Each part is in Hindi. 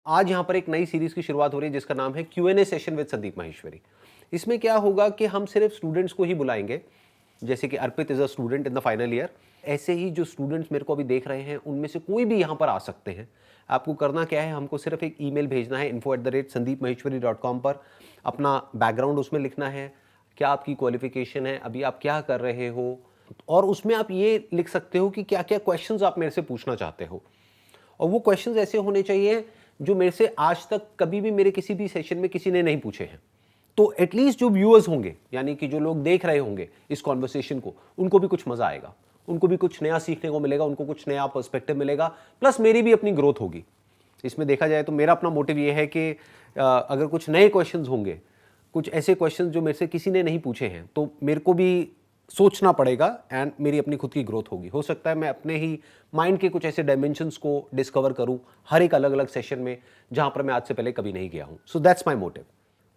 आज यहाँ पर एक नई सीरीज की शुरुआत हो रही है जिसका नाम है Q&A session with Sandeep Maheshwari. इसमें क्या होगा कि हम सिर्फ स्टूडेंट्स को ही बुलाएंगे, जैसे कि Arpit is a student in the final year. ऐसे ही जो स्टूडेंट्स मेरे को अभी देख रहे हैं उनमें से कोई भी यहाँ पर आ सकते हैं। आपको करना क्या है, हमको सिर्फ एक ईमेल भेजना है info@sandeepmaheshwari.com पर। अपना बैकग्राउंड उसमें लिखना है, क्या आपकी क्वालिफिकेशन है, अभी आप क्या कर रहे हो, और उसमें आप ये लिख सकते हो कि क्या क्या क्वेश्चंस आप मेरे से पूछना चाहते हो। और वो क्वेश्चंस ऐसे होने चाहिए जो मेरे से आज तक कभी भी मेरे किसी भी सेशन में किसी ने नहीं पूछे हैं। तो एटलीस्ट जो व्यूअर्स होंगे, यानी कि जो लोग देख रहे होंगे इस कॉन्वर्सेशन को, उनको भी कुछ मजा आएगा, उनको भी कुछ नया सीखने को मिलेगा, उनको कुछ नया पर्सपेक्टिव मिलेगा, प्लस मेरी भी अपनी ग्रोथ होगी। इसमें देखा जाए तो मेरा अपना मोटिव ये है कि अगर कुछ नए क्वेश्चंस होंगे, कुछ ऐसे क्वेश्चंस जो मेरे से किसी ने नहीं पूछे हैं, तो मेरे को भी सोचना पड़ेगा एंड मेरी अपनी खुद की ग्रोथ होगी। हो सकता है मैं अपने ही माइंड के कुछ ऐसे डायमेंशंस को डिस्कवर करूं हर एक अलग अलग सेशन में जहां पर मैं आज से पहले कभी नहीं गया हूं। So that's my motive.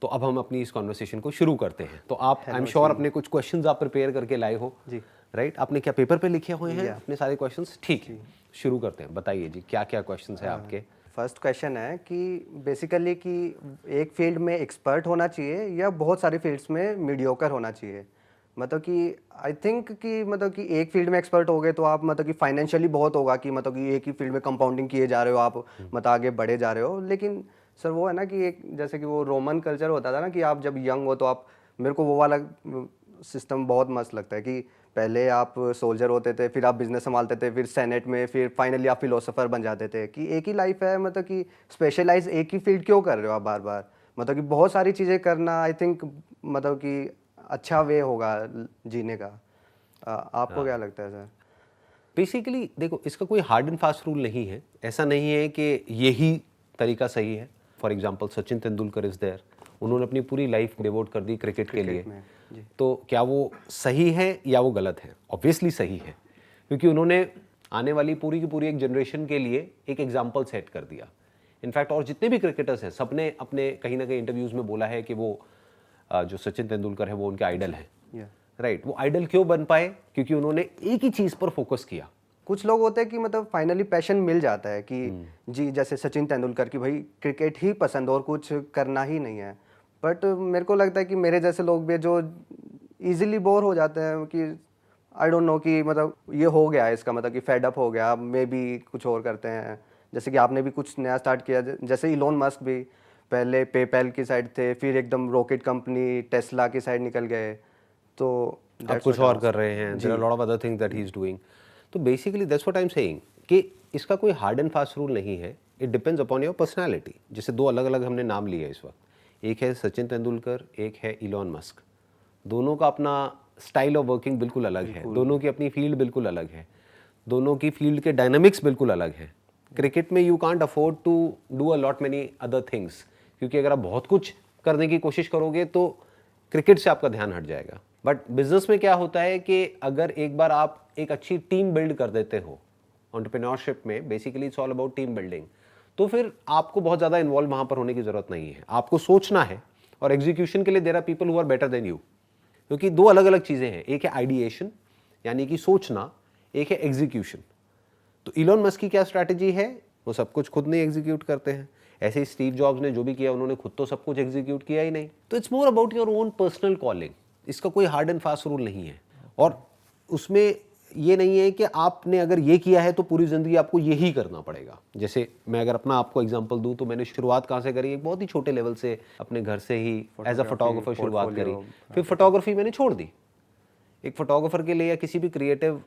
तो अब हम अपनी इस कॉन्वर्सेशन को शुरू करते हैं। तो आप, आई एम श्योर, अपने कुछ क्वेश्चंस आप प्रिपेयर करके लाए हो जी, राइट? आपने क्या पेपर पे लिखे हुए हैं अपने सारे क्वेश्चंस? ठीक है, शुरू करते हैं। बताइए जी, क्या क्या क्वेश्चंस है आपके? फर्स्ट क्वेश्चन है कि बेसिकली कि एक फील्ड में एक्सपर्ट होना चाहिए या बहुत सारी फील्ड्स में मीडियोकर होना चाहिए। मतलब कि आई थिंक कि मतलब कि एक फील्ड में एक्सपर्ट हो गए तो आप मतलब कि फाइनेंशियली बहुत होगा कि मतलब कि एक ही फील्ड में कंपाउंडिंग किए जा रहे हो आप, मतलब आगे बढ़े जा रहे हो। लेकिन सर वो है ना कि एक जैसे कि वो रोमन कल्चर होता था ना कि आप जब यंग हो तो आप, मेरे को वो वाला सिस्टम बहुत मस्त लगता है कि पहले आप सोल्जर होते थे, फिर आप बिजनेस संभालते थे, फिर सेनेट में, फिर फाइनली आप फिलोसोफर बन जाते थे। कि एक ही लाइफ है, मतलब कि स्पेशलाइज एक ही फील्ड क्यों कर रहे हो आप बार बार? मतलब कि बहुत सारी चीज़ें करना आई थिंक मतलब कि अच्छा वे होगा जीने का। आपको क्या लगता है सर? बेसिकली देखो, इसका कोई हार्ड एंड फास्ट रूल नहीं है। ऐसा नहीं है कि यही तरीका सही है। For example Sachin Tendulkar is there, उन्होंने अपनी पूरी लाइफ डिवोट कर दी क्रिकेट के लिए। तो क्या वो सही है या वो गलत है? ऑब्वियसली सही है, क्योंकि उन्होंने आने वाली पूरी की पूरी एक जनरेशन के लिए एक एग्जाम्पल सेट कर दिया। इनफैक्ट और जितने भी क्रिकेटर्स हैं सबने अपने कहीं ना कहीं इंटरव्यूज में बोला है कि वो जो सचिन तेंदुलकर है वो उनके आइडल है, राइट? वो आइडल क्यों बन पाए? क्योंकि उन्होंने एक ही चीज पर फोकस किया। कुछ लोग होते हैं कि मतलब फाइनली पैशन मिल जाता है कि जी, जैसे सचिन तेंदुलकर की भाई क्रिकेट ही पसंद और कुछ करना ही नहीं है। बट मेरे को लगता है कि मेरे जैसे लोग भी जो इजीली बोर हो जाते हैं कि आई डोंट नो कि मतलब ये हो गया है, इसका मतलब कि फेड अप हो गया, अब मे भी कुछ और करते हैं। जैसे कि आपने भी कुछ नया स्टार्ट किया, जैसे इलोन मस्क भी पहले पेपैल की साइड थे, फिर एकदम रॉकेट कंपनी टेस्ला की साइड निकल गए, तो अब कुछ और कर रहे हैं। There are lot of other things that he is doing. तो basically that's what I am saying कि इसका कोई हार्ड एंड फास्ट रूल नहीं है। It depends upon your personality. जैसे दो अलग अलग हमने नाम लिए इस वक्त, एक है सचिन तेंदुलकर, एक है इलॉन मस्क। दोनों का अपना स्टाइल ऑफ वर्किंग बिल्कुल अलग है, दोनों की अपनी फील्ड बिल्कुल अलग है, दोनों की फील्ड के डायनामिक्स बिल्कुल अलग है। क्रिकेट में you can't afford to do a lot many other things, क्योंकि अगर आप बहुत कुछ करने की कोशिश करोगे तो क्रिकेट से आपका ध्यान हट जाएगा। बट बिजनेस में क्या होता है कि अगर एक बार आप एक अच्छी टीम बिल्ड कर देते हो, एंटरप्रेन्योरशिप में basically it's all about team building, तो फिर आपको बहुत ज़्यादा इन्वॉल्व वहाँ पर होने की ज़रूरत नहीं है। आपको सोचना है, और एग्जीक्यूशन के लिए there are people who are better than you. क्योंकि दो अलग अलग चीज़ें हैं, एक है आइडिएशन यानी कि सोचना, एक है एग्जीक्यूशन। तो इलॉन मस्क की क्या स्ट्रैटेजी है? वो सब कुछ खुद नहीं एग्जीक्यूट करते हैं। ऐसे ही स्टीव जॉब्स ने जो भी किया उन्होंने खुद तो सब कुछ एग्जीक्यूट किया ही नहीं। तो it's more about your own personal calling. इसका कोई हार्ड एंड फास्ट रूल नहीं है, और उसमें ये नहीं है कि आपने अगर ये किया है तो पूरी जिंदगी आपको यही करना पड़ेगा। जैसे मैं अगर अपना आपको एग्जांपल दूं तो मैंने शुरुआत कहाँ से करी? एक बहुत ही छोटे लेवल से अपने घर से ही एज अ फोटोग्राफर शुरुआत करी, फिर फोटोग्राफी मैंने छोड़ दी। एक फोटोग्राफर के लिए या किसी भी क्रिएटिव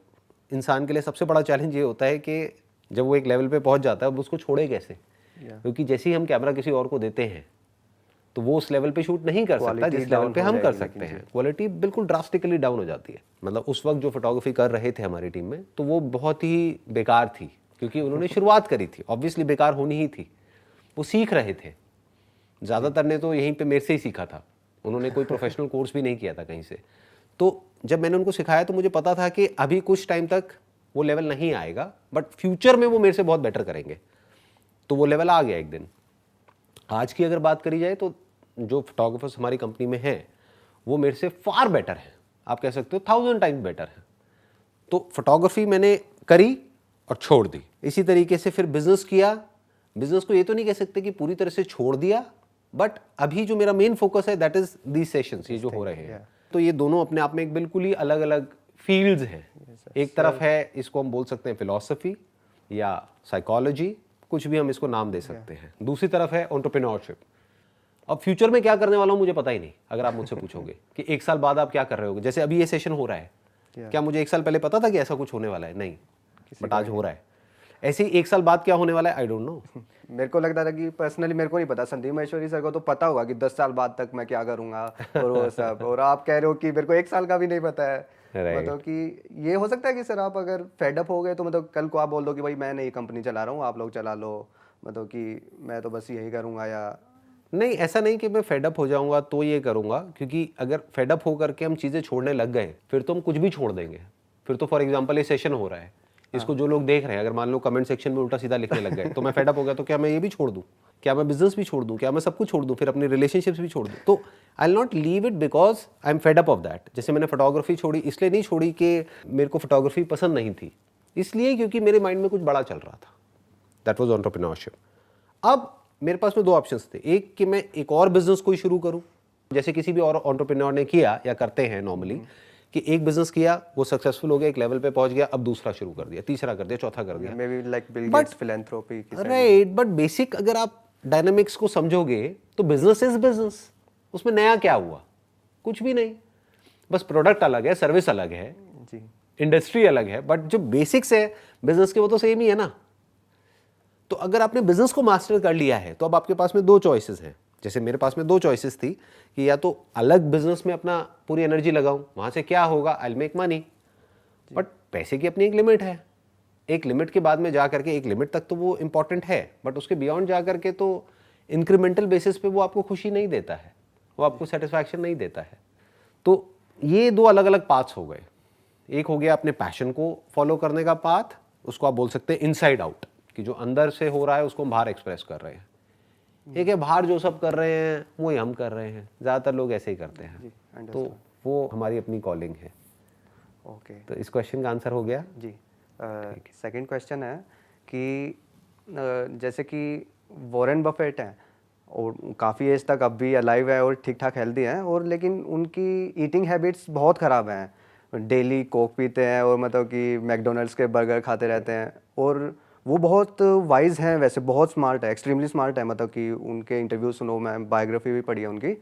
इंसान के लिए सबसे बड़ा चैलेंज ये होता है कि जब वो एक लेवल पे पहुंच जाता है अब उसको छोड़े कैसे? क्योंकि जैसे ही हम कैमरा किसी और को देते हैं तो वो उस लेवल पे शूट नहीं कर सकता जिस लेवल पे हम कर सकते हैं। क्वालिटी बिल्कुल ड्रास्टिकली डाउन हो जाती है। मतलब उस वक्त जो फोटोग्राफी कर रहे थे हमारी टीम में, तो वो बहुत ही बेकार थी, क्योंकि उन्होंने शुरुआत करी थी। ऑब्वियसली बेकार होनी ही थी, वो सीख रहे थे। ज़्यादातर ने तो यहीं पे मेरे से ही सीखा था, उन्होंने कोई प्रोफेशनल कोर्स भी नहीं किया था कहीं से। तो जब मैंने उनको सिखाया तो मुझे पता था कि अभी कुछ टाइम तक वो लेवल नहीं आएगा, बट फ्यूचर में वो मेरे से बहुत बेटर करेंगे। तो वो लेवल आ गया एक दिन। आज की अगर बात करी जाए तो जो फोटोग्राफर्स हमारी कंपनी में हैं वो मेरे से फार बेटर हैं। आप कह सकते हो 1000 टाइम्स बेटर हैं। तो फोटोग्राफी मैंने करी और छोड़ दी। इसी तरीके से फिर बिजनेस किया, बिजनेस को ये तो नहीं कह सकते कि पूरी तरह से छोड़ दिया, बट अभी जो मेरा मेन फोकस है दैट इज दीज सेशंस, ये जो हो रहे हैं। तो ये दोनों अपने आप में एक बिल्कुल ही अलग अलग फील्ड्स हैं। एक तरफ है, इसको हम बोल सकते हैं फिलॉसफी या साइकोलॉजी, कुछ भी हम इसको नाम दे सकते हैं। दूसरी तरफ है एंटरप्रेन्योरशिप। अब फ्यूचर में क्या करने वाला हूँ मुझे पता ही नहीं। अगर आप मुझसे पूछोगे कि 1 साल बाद आप क्या कर रहे होगे, जैसे अभी ये सेशन हो रहा है, क्या मुझे 1 साल पहले पता था कि ऐसा कुछ होने वाला है? नहीं, बट आज हो रहा है। ऐसे ही 1 साल बाद क्या होने वाला है, आई डोंट नो। मेरे को लगता था कि पर्सनली मेरे को नहीं पता, संदीप महेश्वरी सर को तो पता होगा कि 10 साल बाद तक मैं क्या करूंगा और वो सब, और आप कह रहे हो कि मेरे को 1 साल का भी नहीं पता है। मतलब कि ये हो सकता है कि सर आप अगर फेडअप हो गए तो मतलब कल को आप बोल दो कि भाई मैं नई कंपनी चला रहा हूँ, आप लोग चला लो, मतलब कि मैं तो बस यही करूँगा। या नहीं, ऐसा नहीं कि मैं फेडअप हो जाऊंगा तो ये करूंगा, क्योंकि अगर फेडअप होकर के हम चीज़ें छोड़ने लग गए फिर तो हम कुछ भी छोड़ देंगे। फिर तो फॉर एग्जांपल ये सेशन हो रहा है, इसको जो लोग देख रहे हैं, अगर मान लो कमेंट सेक्शन में उल्टा सीधा लिखने लग गए तो मैं फेडअप हो गया, तो क्या मैं ये भी छोड़ दूं? क्या मैं बिजनेस भी छोड़ दूं? क्या मैं सब कुछ छोड़ दूं? फिर अपनी रिलेशनशिप्स भी छोड़ दूं? तो I will not leave it because I am fed up of that. जैसे मैंने फोटोग्राफी छोड़ी, इसलिए नहीं छोड़ी कि मेरे को फोटोग्राफी पसंद नहीं थी, इसलिए क्योंकि मेरे माइंड में कुछ बड़ा चल रहा था। That was entrepreneurship. अब मेरे पास में 2 ऑप्शंस थे, एक कि मैं एक और बिजनेस कोई शुरू करूं, जैसे किसी भी और एंटरप्रेन्योर ने किया या करते हैं नॉर्मली, कि एक बिजनेस किया, वो सक्सेसफुल हो गया, एक लेवल पे पहुंच गया, अब दूसरा शुरू कर दिया, तीसरा कर दिया, चौथा कर दिया। May be like Bill Gates philanthropy की राइट, बट बेसिक अगर आप डायनामिक्स को समझोगे तो बिजनेस इज बिजनेस। उसमें नया क्या हुआ? कुछ भी नहीं, बस प्रोडक्ट अलग है, सर्विस अलग है, जी, इंडस्ट्री अलग है, बट जो बेसिक्स है बिजनेस के वो तो सेम ही है ना। तो अगर आपने बिजनेस को मास्टर कर लिया है तो अब आपके पास में 2 चॉइसेस हैं। जैसे मेरे पास में 2 चॉइसेस थी कि या तो अलग बिजनेस में अपना पूरी एनर्जी लगाऊं, वहां से क्या होगा, I will make money, but पैसे की अपनी एक लिमिट है। एक लिमिट के बाद में जा करके, एक लिमिट तक तो वो इंपॉर्टेंट है, बट उसके बियॉन्ड जा करके तो इंक्रीमेंटल बेसिस पे वो आपको खुशी नहीं देता है, वो आपको सेटिस्फैक्शन नहीं देता है। तो ये 2 अलग अलग पाथ्स हो गए। एक हो गया अपने पैशन को फॉलो करने का पाथ, उसको आप बोल सकते हैं इनसाइड आउट, कि जो अंदर से हो रहा है उसको हम बाहर एक्सप्रेस कर रहे हैं। एक है बाहर जो सब कर रहे हैं वो ही हम कर रहे हैं, ज़्यादातर लोग ऐसे ही करते हैं। तो वो हमारी अपनी कॉलिंग है। ओके, तो इस क्वेश्चन का आंसर हो गया जी। सेकंड क्वेश्चन है कि जैसे कि वॉरेन बफेट हैं और काफ़ी एज तक अब भी अलाइव है और ठीक ठाक हेल्दी हैं, और लेकिन उनकी ईटिंग हैबिट्स बहुत ख़राब हैं। डेली कोक पीते हैं और मतलब कि मैकडोनल्ड्स के बर्गर खाते रहते हैं, और वो बहुत वाइज हैं, वैसे बहुत स्मार्ट है, एक्सट्रीमली स्मार्ट है। मतलब कि उनके इंटरव्यू सुनो, मैं बायोग्राफी भी पढ़ी है उनकी,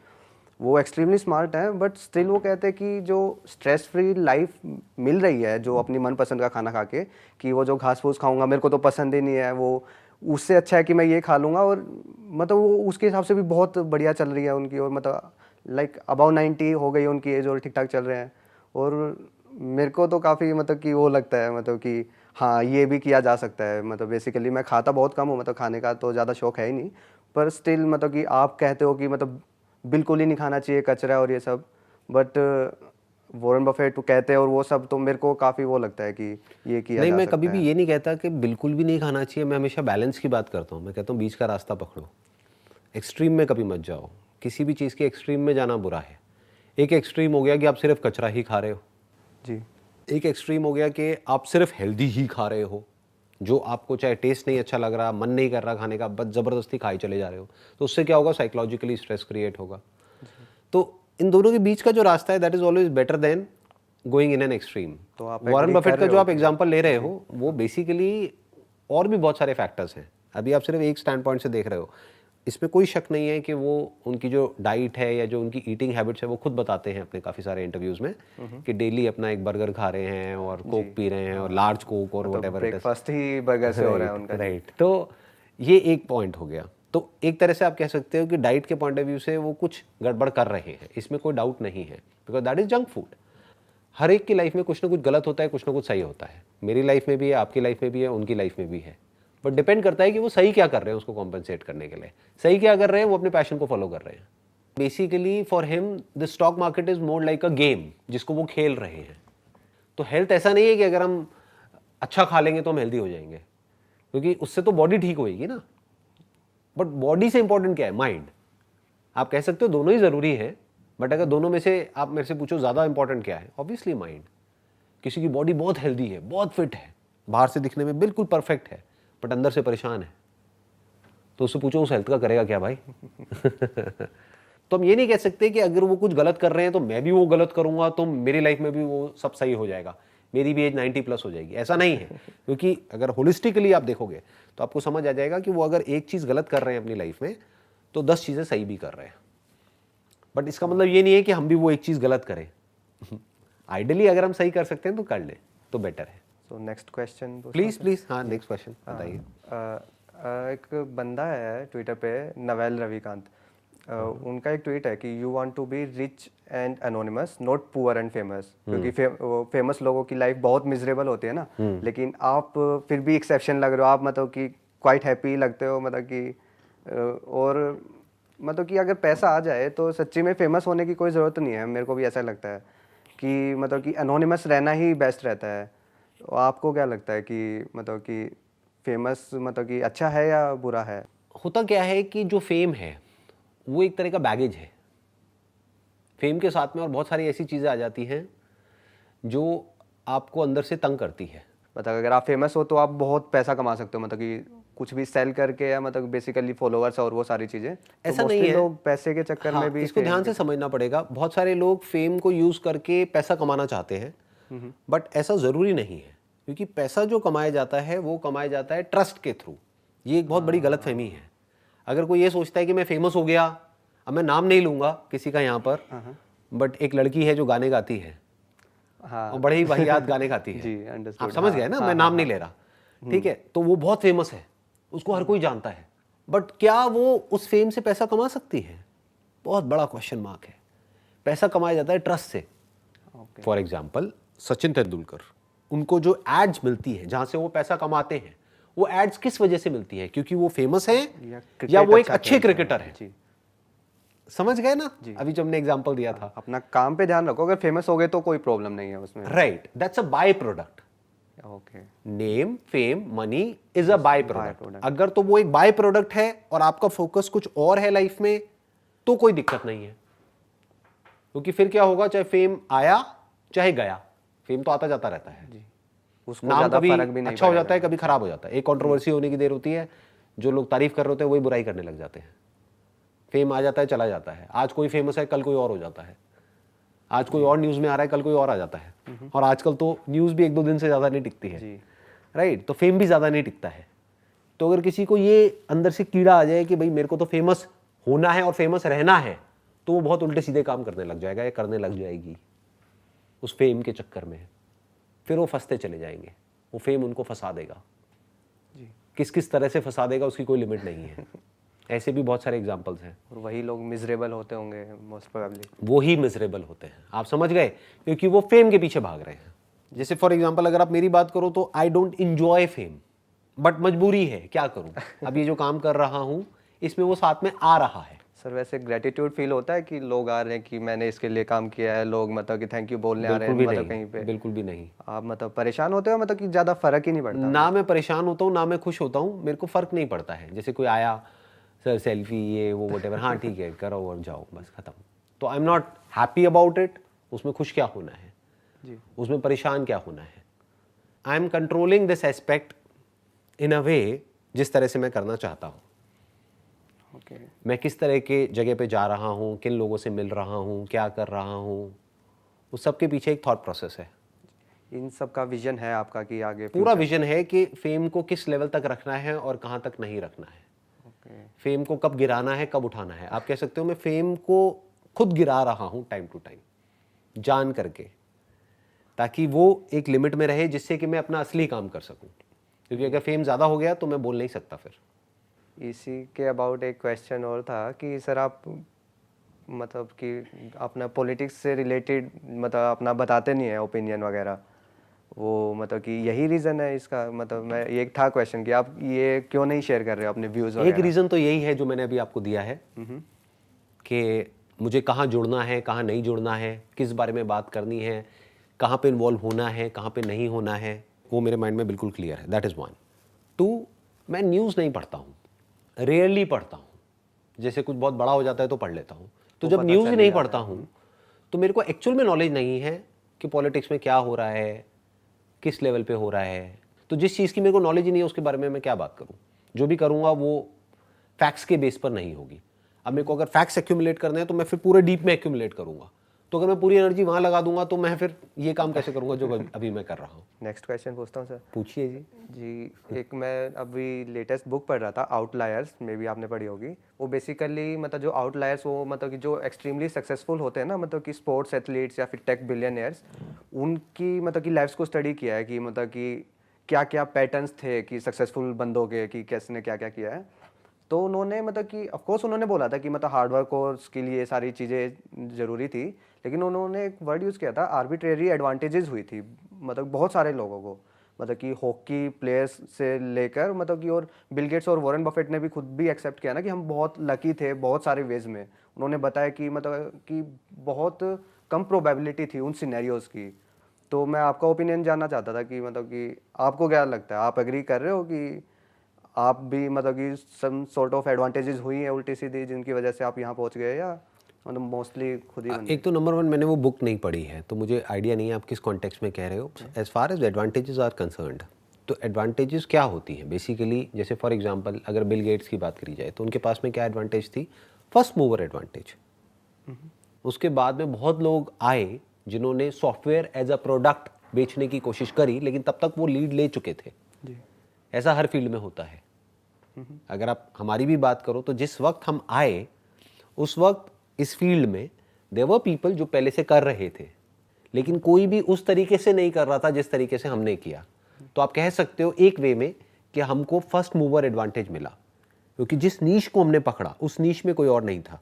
वो एक्सट्रीमली स्मार्ट हैं, बट स्टिल वो कहते हैं कि जो स्ट्रेस फ्री लाइफ मिल रही है, जो अपनी मनपसंद का खाना खा के, कि वो जो घास फूस खाऊंगा मेरे को तो पसंद ही नहीं है, वो उससे अच्छा है कि मैं ये खा लूँगा, और मतलब वो उसके हिसाब से भी बहुत बढ़िया चल रही है उनकी, और मतलब लाइक अबाउ 90 हो गई उनकी एज और ठीक ठाक चल रहे हैं। और मेरे को तो काफ़ी मतलब कि वो लगता है, मतलब कि हाँ ये भी किया जा सकता है। मतलब बेसिकली मैं खाता बहुत कम हूँ, मतलब खाने का तो ज़्यादा शौक है ही नहीं, पर स्टिल मतलब कि आप कहते हो कि मतलब बिल्कुल ही नहीं खाना चाहिए, कचरा और ये सब, बट वॉरेन बफेट कहते हैं और वो सब, तो मेरे को काफ़ी वो लगता है कि ये किया नहीं, जा मैं सकता कभी है। भी ये नहीं कहता कि बिल्कुल भी नहीं खाना चाहिए, मैं हमेशा बैलेंस की बात करता हूँ। मैं कहता हूँ बीच का रास्ता पकड़ो, एक्सट्रीम में कभी मत जाओ। किसी भी चीज़ के एक्सट्रीम में जाना बुरा है। एक एक्सट्रीम हो गया कि आप सिर्फ कचरा ही खा रहे हो, जी, एक एक्सट्रीम हो गया कि आप सिर्फ हेल्दी ही खा रहे हो, जो आपको चाहे टेस्ट नहीं अच्छा लग रहा, मन नहीं कर रहा खाने का, बस ज़बरदस्ती खाई चले जा रहे हो। तो उससे क्या होगा, साइकोलॉजिकली स्ट्रेस क्रिएट होगा। तो इन दोनों के बीच का जो रास्ता है that is always better than going in an extreme. तो आप वॉरेन agree बफेट कर का रहे जो हो आप एग्जांपल ले रहे हो वो बेसिकली और भी बहुत सारे फैक्टर्स हैं। अभी आप सिर्फ एक स्टैंड पॉइंट से देख रहे हो, इसमें कोई शक नहीं है कि वो उनकी जो डाइट है या जो उनकी ईटिंग हैबिट्स है वो खुद बताते हैं अपने काफ़ी सारे इंटरव्यूज़ में कि डेली अपना एक बर्गर खा रहे हैं और कोक पी रहे हैं और लार्ज कोक और मतलब whatever it is. Breakfast he burger से हो रहा है उनका। राइट, तो ये एक पॉइंट हो गया। तो एक तरह से आप कह सकते हो कि डाइट के पॉइंट ऑफ व्यू से वो कुछ गड़बड़ कर रहे हैं, इसमें कोई डाउट नहीं है, because that is junk food. हर एक की लाइफ में कुछ ना कुछ गलत होता है, कुछ ना कुछ सही होता है। मेरी लाइफ में भी है, आपकी लाइफ में भी है, उनकी लाइफ में भी है, बट डिपेंड करता है कि वो सही क्या कर रहे हैं उसको कॉम्पनसेट करने के लिए। सही क्या कर रहे हैं, वो अपने पैशन को फॉलो कर रहे हैं। Basically for him the stock market is more like a game जिसको वो खेल रहे हैं। तो हेल्थ ऐसा नहीं है कि अगर हम अच्छा खा लेंगे तो हम हेल्दी हो जाएंगे, क्योंकि उससे तो बॉडी ठीक होएगी ना। बट बॉडी से इंपॉर्टेंट क्या है, माइंड। आप कह सकते हो दोनों ही जरूरी है, बट अगर दोनों में से आप मेरे से पूछो ज्यादा इंपॉर्टेंट क्या है, ऑब्वियसली माइंड। किसी की बॉडी बहुत हेल्दी है, बहुत फिट है, बाहर से दिखने में बिल्कुल परफेक्ट है, बट अंदर से परेशान है, तो उससे पूछो उस हेल्थ का करेगा क्या भाई। तो हम ये नहीं कह सकते कि अगर वो कुछ गलत कर रहे हैं तो मैं भी वो गलत करूंगा तो मेरी लाइफ में भी वो सब सही हो जाएगा, मेरी भी एज 90+ हो जाएगी, ऐसा नहीं है। क्योंकि अगर होलिस्टिकली आप देखोगे तो आपको समझ आ जाएगा कि वो अगर एक चीज़ गलत कर रहे हैं अपनी लाइफ में तो 10 चीज़ें सही भी कर रहे हैं। बट इसका मतलब ये नहीं है कि हम भी वो एक चीज़ गलत करें। आइडियली अगर हम सही कर सकते हैं तो कर लें तो बेटर है। सो नेक्स्ट क्वेश्चन प्लीज़ हाँ नेक्स्ट क्वेश्चन बताइए। एक बंदा है ट्विटर पे, नवेल रविकांत, उनका एक ट्वीट है कि you want to be rich and anonymous, not poor and famous. क्योंकि फेमस लोगों की लाइफ बहुत मिजरेबल होती है ना, लेकिन आप फिर भी एक्सेप्शन लग रहे हो, आप मतलब कि क्वाइट हैप्पी लगते हो, मतलब कि और मतलब कि अगर पैसा आ जाए तो सच्ची में फेमस होने की कोई ज़रूरत नहीं है। मेरे को भी ऐसा लगता है कि मतलब कि एनोनिमस रहना ही बेस्ट रहता है। तो आपको क्या लगता है कि मतलब कि फेमस मतलब कि अच्छा है या बुरा है? होता क्या है कि जो फेम है वो एक तरह का बैगेज है। फेम के साथ में और बहुत सारी ऐसी चीज़ें आ जाती हैं जो आपको अंदर से तंग करती है। मतलब अगर आप फेमस हो तो आप बहुत पैसा कमा सकते हो, मतलब कि कुछ भी सेल करके, या मतलब बेसिकली फॉलोअर्स और वो सारी चीज़ें। तो ऐसा नहीं mostly है, लोग पैसे के चक्कर हाँ, में भी इसको ध्यान से समझना पड़ेगा। बहुत सारे लोग फेम को यूज़ करके पैसा कमाना चाहते हैं, बट ऐसा ज़रूरी नहीं है। क्योंकि पैसा जो कमाया जाता है वो कमाया जाता है ट्रस्ट के थ्रू। ये एक बहुत बड़ी गलतफहमी है। अगर कोई ये सोचता है कि मैं फेमस हो गया, अब मैं नाम नहीं लूँगा किसी का यहाँ पर, बट एक लड़की है जो गाने गाती है हाँ और बड़े ही वाहियात गाने गाती है। जी, understood, आप समझ गए ना, मैं नाम नहीं ले रहा, ठीक है। तो वो बहुत फेमस है, उसको हर कोई जानता है, बट क्या वो उस फेम से पैसा कमा सकती है? बहुत बड़ा क्वेश्चन मार्क है। पैसा कमाया जाता है ट्रस्ट से। फॉर एग्जाम्पल सचिन तेंदुलकर, उनको जो एड्स मिलती है जहां से वो पैसा कमाते हैं, वो एड्स किस वजह से मिलती है? क्योंकि वो फेमस है या वो एक अच्छे क्रिकेटर है। जी, समझ गए ना, अभी जो हमने एग्जाम्पल दिया था। अपना काम पे ध्यान रखो, अगर फेमस हो गए तो कोई प्रॉब्लम नहीं है उसमें। Right, that's a by product. Okay, name, fame, money is a by product. अगर तो वो एक बाय प्रोडक्ट है और आपका फोकस कुछ और है लाइफ में, तो कोई दिक्कत नहीं है। क्योंकि फिर क्या होगा, चाहे फेम आया चाहे गया, फेम तो आता जाता रहता है जी, उसको नाम ज़्यादा कभी फर्क भी नहीं अच्छा हो जाता है, पड़ेगा। कभी खराब हो जाता है। एक कंट्रोवर्सी होने की देर होती है, जो लोग तारीफ कर रहे होते हैं वही बुराई करने लग जाते हैं। फेम आ जाता है, चला जाता है। आज कोई फेमस है, कल कोई और हो जाता है। आज कोई और न्यूज़ में आ रहा है, कल कोई और आ जाता है। और आजकल तो न्यूज़ भी 1-2 दिन से ज़्यादा नहीं टिकती है, जी, राइट। तो फेम भी ज़्यादा नहीं टिकता है। तो अगर किसी को ये अंदर से कीड़ा आ जाए कि भाई मेरे को तो फेमस होना है और फेमस रहना है, तो वो बहुत उल्टे सीधे काम करने लग जाएगा या करने लग जाएगी उस फेम के चक्कर में। फिर वो फंसते चले जाएंगे, वो फेम उनको फंसा देगा। किस किस तरह से फंसा देगा उसकी कोई लिमिट नहीं है। ऐसे भी बहुत सारे एग्जाम्पल्स हैं। और वही लोग मिजरेबल होते होंगे मोस्ट प्रोबेबली। वो ही मिजरेबल होते हैं, आप समझ गए, क्योंकि वो फेम के पीछे भाग रहे हैं। जैसे फॉर एग्जाम्पल अगर आप मेरी बात करो तो I don't enjoy fame, but मजबूरी है, क्या करूं। अब ये जो काम कर रहा हूं इसमें वो साथ में आ रहा है। सर वैसे ग्रेटिट्यूड फील होता है कि लोग आ रहे हैं कि मैंने इसके लिए काम किया है, लोग मतलब कि थैंक यू बोलने आ रहे हैं, बिल्कुल भी मतलब नहीं, कहीं पे बिल्कुल भी नहीं। आप मतलब परेशान होते हो, मतलब कि ज़्यादा फर्क ही नहीं पड़ता? ना मैं परेशान होता हूँ ना मैं खुश होता हूँ, मेरे को फर्क नहीं पड़ता है। जैसे कोई आया, सर सेल्फी ये वो वटेवर, हाँ ठीक है करो और जाओ, बस खत्म। तो I am not happy about it. उसमें खुश क्या होना है जी, उसमें परेशान क्या होना है? I am controlling this aspect in a way जिस तरह से मैं करना चाहता हूँ। ओके, मैं किस तरह के जगह पे जा रहा हूँ, किन लोगों से मिल रहा हूँ, क्या कर रहा हूँ, उस सब के पीछे एक थॉट प्रोसेस है। इन सब का विजन है आपका कि आगे पूरा विजन है कि फेम को किस लेवल तक रखना है और कहाँ तक नहीं रखना है। ओके, फेम को कब गिराना है, कब उठाना है। आप कह सकते हो मैं फेम को खुद गिरा रहा हूँ टाइम टू टाइम, जान करके, ताकि वो एक लिमिट में रहे जिससे कि मैं अपना असली काम कर सकूँ। क्योंकि अगर फेम ज़्यादा हो गया तो मैं बोल नहीं सकता फिर। इसी के अबाउट एक क्वेश्चन और था कि सर आप मतलब कि अपना पॉलिटिक्स से रिलेटेड मतलब अपना बताते नहीं है ओपिनियन वगैरह, वो मतलब कि यही रीज़न है इसका? मतलब मैं ये था क्वेश्चन कि आप ये क्यों नहीं शेयर कर रहे हो अपने व्यूज़ एक वगैरह? रीज़न तो यही है जो मैंने अभी आपको दिया है कि मुझे कहाँ जुड़ना है, कहाँ नहीं जुड़ना है, किस बारे में बात करनी है, कहाँ पे इन्वॉल्व होना है, कहाँ पे नहीं होना है, वो मेरे माइंड में बिल्कुल क्लियर है। That is 1। 2, मैं न्यूज़ नहीं पढ़ता हूँ, रेयरली पढ़ता हूँ। जैसे कुछ बहुत बड़ा हो जाता है तो पढ़ लेता हूँ। तो जब न्यूज़ ही नहीं पढ़ता हूँ तो मेरे को एक्चुअल में नॉलेज नहीं है कि पॉलिटिक्स में क्या हो रहा है, किस लेवल पे हो रहा है। तो जिस चीज़ की मेरे को नॉलेज ही नहीं है उसके बारे में मैं क्या बात करूँ। जो भी करूँगा वो फैक्ट्स के बेस पर नहीं होगी। अब मेरे को अगर फैक्ट्स एक्यूमुलेट करने हैं तो मैं फिर पूरे डीप में एक्यूमुलेट करूंगा, तो अगर मैं पूरी एनर्जी वहां लगा दूंगा तो मैं फिर ये काम कैसे करूंगा जो अभी मैं कर रहा हूँ। नेक्स्ट क्वेश्चन पूछता हूँ सर। पूछिए जी। जी, एक मैं अभी लेटेस्ट बुक पढ़ रहा था, आउटलायर्स, मे भी आपने पढ़ी होगी। वो बेसिकली मतलब जो आउटलायर्स, वो मतलब कि जो एक्सट्रीमली सक्सेसफुल होते हैं ना, मतलब कि स्पोर्ट्स एथलीट्स या फिर टेक बिलियनियर्स, उनकी मतलब कि लाइफ्स को स्टडी किया है कि मतलब कि क्या क्या पैटर्न्स थे कि सक्सेसफुल बंदों के, कि कैसे ने क्या क्या किया है। तो उन्होंने मतलब कि ऑफ कोर्स उन्होंने बोला था कि मतलब हार्ड वर्क और स्किल, ये सारी चीज़ें ज़रूरी थी, लेकिन उन्होंने एक वर्ड यूज़ किया था, आर्बिट्रेरी एडवांटेजेस हुई थी मतलब बहुत सारे लोगों को। मतलब कि हॉकी प्लेयर्स से लेकर मतलब कि, और बिल गेट्स और वॉरेन बफेट ने भी खुद भी एक्सेप्ट किया ना कि हम बहुत लकी थे बहुत सारे वेज में। उन्होंने बताया कि मतलब कि बहुत कम प्रोबेबिलिटी थी उन सिनेरियोज़ की। तो मैं आपका ओपिनियन जानना चाहता था कि मतलब कि आपको क्या लगता है, आप एग्री कर रहे हो कि आप भी मतलब कि सम सॉर्ट ऑफ एडवांटेजेस हुई हैं उल्टी सीधी जिनकी वजह से आप यहाँ पहुँच गए, या मतलब मोस्टली खुद ही बन एक तो नंबर वन, मैंने वो बुक नहीं पढ़ी है तो मुझे आइडिया नहीं है आप किस कॉन्टेक्स्ट में कह रहे हो। As far as advantages are concerned, तो एडवांटेजेस क्या होती हैं बेसिकली, जैसे फॉर एग्जांपल अगर बिल गेट्स की बात करी जाए तो उनके पास में क्या एडवांटेज थी, फर्स्ट मूवर एडवांटेज। उसके बाद में बहुत लोग आए जिन्होंने सॉफ्टवेयर एज अ प्रोडक्ट बेचने की कोशिश करी, लेकिन तब तक वो लीड ले चुके थे। ऐसा हर फील्ड में होता है। अगर आप हमारी भी बात करो तो जिस वक्त हम आए उस वक्त इस फील्ड में देयर वर पीपल जो पहले से कर रहे थे, लेकिन कोई भी उस तरीके से नहीं कर रहा था जिस तरीके से हमने किया। तो आप कह सकते हो एक वे में कि हमको फर्स्ट मूवर एडवांटेज मिला, क्योंकि जिस नीश को हमने पकड़ा उस नीश में कोई और नहीं था,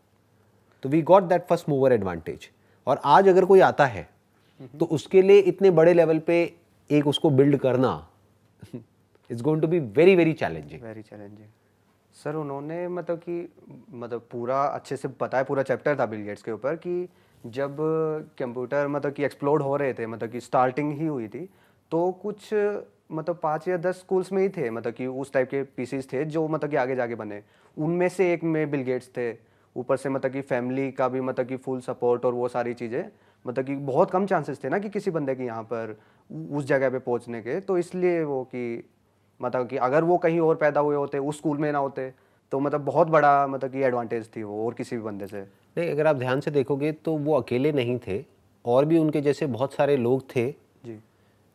तो we got that first mover advantage. और आज अगर कोई आता है तो उसके लिए इतने बड़े लेवल पे एक उसको बिल्ड करना it's going to be very very challenging. Very challenging. Sir उन्होंने मतलब कि मतलब पूरा अच्छे से बताया, पूरा चैप्टर था बिल गेट्स के ऊपर कि जब कंप्यूटर मतलब कि एक्सप्लोड हो रहे थे, मतलब कि स्टार्टिंग ही हुई थी, तो कुछ मतलब 5 या 10 स्कूल्स में ही थे मतलब कि उस टाइप के पीसीज थे जो मतलब कि आगे जाके बने। उनमें से एक में बिल गेट्स थे। ऊपर से मतलब कि फैमिली का भी मतलब कि फुल सपोर्ट और वो सारी चीज़ें, मतलब कि बहुत कम चांसेस थे ना कि किसी बंदे के यहाँ पर उस जगह पे पहुँचने के। तो इसलिए वो कि मतलब कि अगर वो कहीं और पैदा हुए होते, उस स्कूल में ना होते, तो मतलब बहुत बड़ा मतलब कि एडवांटेज थी वो और किसी भी बंदे से। नहीं, अगर आप ध्यान से देखोगे तो वो अकेले नहीं थे, और भी उनके जैसे बहुत सारे लोग थे जी,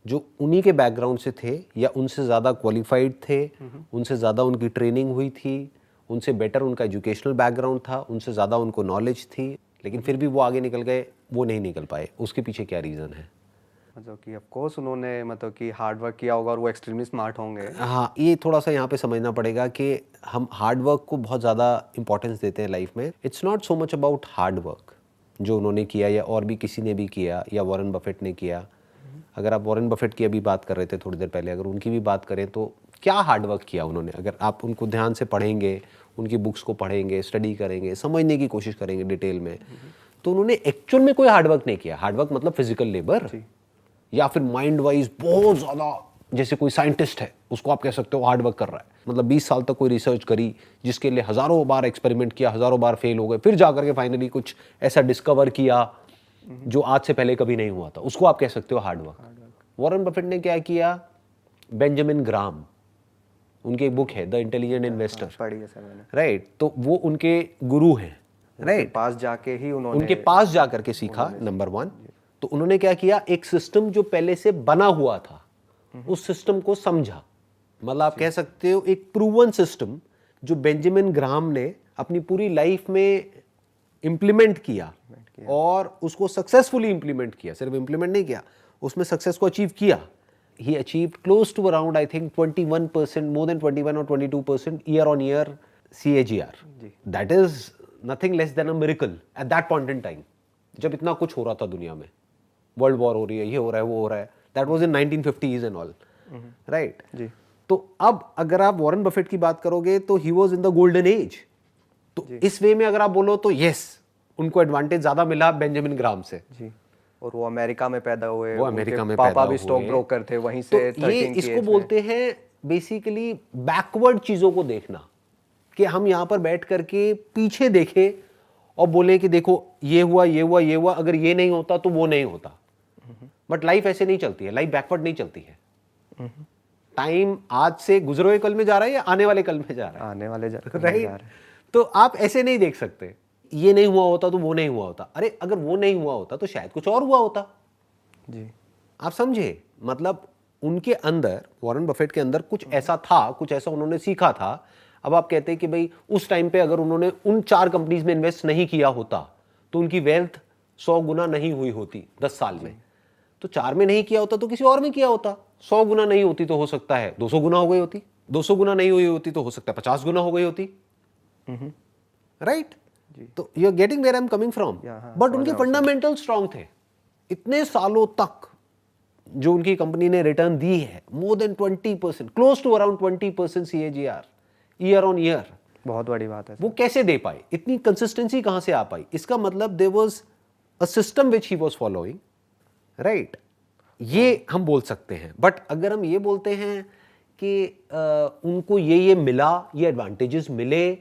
जो उन्हीं के बैकग्राउंड से थे या उनसे ज़्यादा क्वालिफाइड थे, उनसे ज़्यादा उनकी ट्रेनिंग हुई थी, उनसे बेटर उनका एजुकेशनल बैकग्राउंड था, उनसे ज़्यादा उनको नॉलेज थी, लेकिन फिर भी वो आगे निकल गए, वो नहीं निकल पाए। उसके पीछे क्या रीज़न है? मतलब कि ऑफ कोर्स उन्होंने मतलब कि हार्ड वर्क किया होगा और वो एक्सट्रीमली स्मार्ट होंगे। हाँ, ये थोड़ा सा यहाँ पे समझना पड़ेगा कि हम हार्ड वर्क को बहुत ज़्यादा इंपॉर्टेंस देते हैं लाइफ में। It's not so much about hard work जो उन्होंने किया या और भी किसी ने भी किया या वॉरेन बफेट ने किया। अगर आप वॉरेन बफेट की अभी बात कर रहे थे थोड़ी देर पहले, अगर उनकी भी बात करें तो क्या हार्ड वर्क किया उन्होंने, अगर आप उनको ध्यान से पढ़ेंगे, उनकी बुक्स को पढ़ेंगे, स्टडी करेंगे, समझने की कोशिश करेंगे डिटेल में, तो उन्होंने एक्चुअल में कोई हार्ड वर्क नहीं किया। हार्ड वर्क मतलब फिजिकल लेबर या फिर माइंड वाइज बहुत ज़्यादा, जैसे कोई साइंटिस्ट है उसको आप कह सकते हो हार्ड वर्क कर रहा है, मतलब 20 साल तक कोई रिसर्च करी जिसके लिए हज़ारों बार एक्सपेरिमेंट किया, हज़ारों बार फेल हो गए, फिर जाकर के फाइनली कुछ ऐसा डिस्कवर किया जो आज से पहले कभी नहीं हुआ था, उसको आप कह सकते हो हार्ड वर्क। वॉरेन बफेट ने क्या किया, बेंजामिन ग्राम, उनकी एक बुक है द इंटेलिजेंट इन्वेस्टर, पढ़ी है सर मैंने। राइट, तो वो उनके गुरु हैं, राइट, पास जाके ही उन्होंने उनके पास जाकर के सीखा, नंबर वन। तो उन्होंने क्या किया, एक सिस्टम जो पहले से बना हुआ था उस सिस्टम को समझा, मतलब आप कह सकते हो एक प्रूवन सिस्टम जो बेंजामिन ग्राहम ने अपनी पूरी लाइफ में इंप्लीमेंट किया और उसको सक्सेसफुली इंप्लीमेंट किया, सिर्फ इंप्लीमेंट नहीं किया, उसमें सक्सेस को अचीव किया। He achieved close to around I think 21%, more than 21 और 22% year on year CAGR। That is nothing less than a miracle at that point in time, जब इतना कुछ हो रहा था दुनिया में, वर्ल्ड वॉर हो रही है, ये हो रहा है, वो हो रहा है। That was in 1950s and all, right जी। तो अब अगर आप वॉरेन बफेट की बात करोगे तो he was in the golden age. तो इस वे में अगर आप बोलो तो यस, उनको एडवांटेज ज्यादा मिला बेंजामिन ग्राहम से। जी, और वो अमेरिका में पैदा हुए, वो अमेरिका में पापा पैदा भी स्टॉक हुए। ब्रोकर थे, वहीं तो से ये 13 की इसको एज में। बोलते हैं बेसिकली बैकवर्ड चीजों को देखना, कि हम यहाँ पर बैठ करके पीछे देखें और बोले कि देखो ये हुआ, ये हुआ, ये हुआ, अगर ये नहीं होता तो वो नहीं होता। बट लाइफ ऐसे नहीं चलती है, लाइफ बैकवर्ड नहीं चलती है। टाइम आज से गुजरे हुए कल में जा रहा है या आने वाले कल में जा रहा है, आने वाले जा राइट? रहे हैं। तो आप ऐसे नहीं देख सकते, ये नहीं हुआ होता तो वो नहीं हुआ होता। अरे अगर वो नहीं हुआ होता तो शायद कुछ और हुआ होता। जी आप समझे, मतलब उनके अंदर, वॉरेन बफेट के अंदर कुछ ऐसा था, कुछ ऐसा उन्होंने सीखा था। अब आप कहते हैं कि भाई उस टाइम पे अगर उन्होंने उन 4 कंपनीज में इन्वेस्ट नहीं किया होता तो उनकी वेल्थ 100 गुना नहीं हुई होती 10 साल में। तो 4 में नहीं किया होता तो किसी और में किया होता। 100 गुना नहीं होती तो हो सकता है 200 गुना हो गई होती, 200 गुना नहीं हुई होती तो हो सकता है 50 गुना हो गई होती, राइट? तो you are getting where I am coming from. But उनके फंडामेंटल स्ट्रांग थे। इतने सालों तक जो उनकी कंपनी ने रिटर्न दी है, more than 20%, close to around 20% CAGR year on year, बहुत बड़ी बात है। वो कैसे दे पाए? इतनी कंसिस्टेंसी कहां से आ पाई? इसका मतलब there was a system which he was following, right? ये हम बोल सकते हैं। बट अगर हम ये बोलते हैं कि उनको ये मिला, ये एडवांटेजेस मिले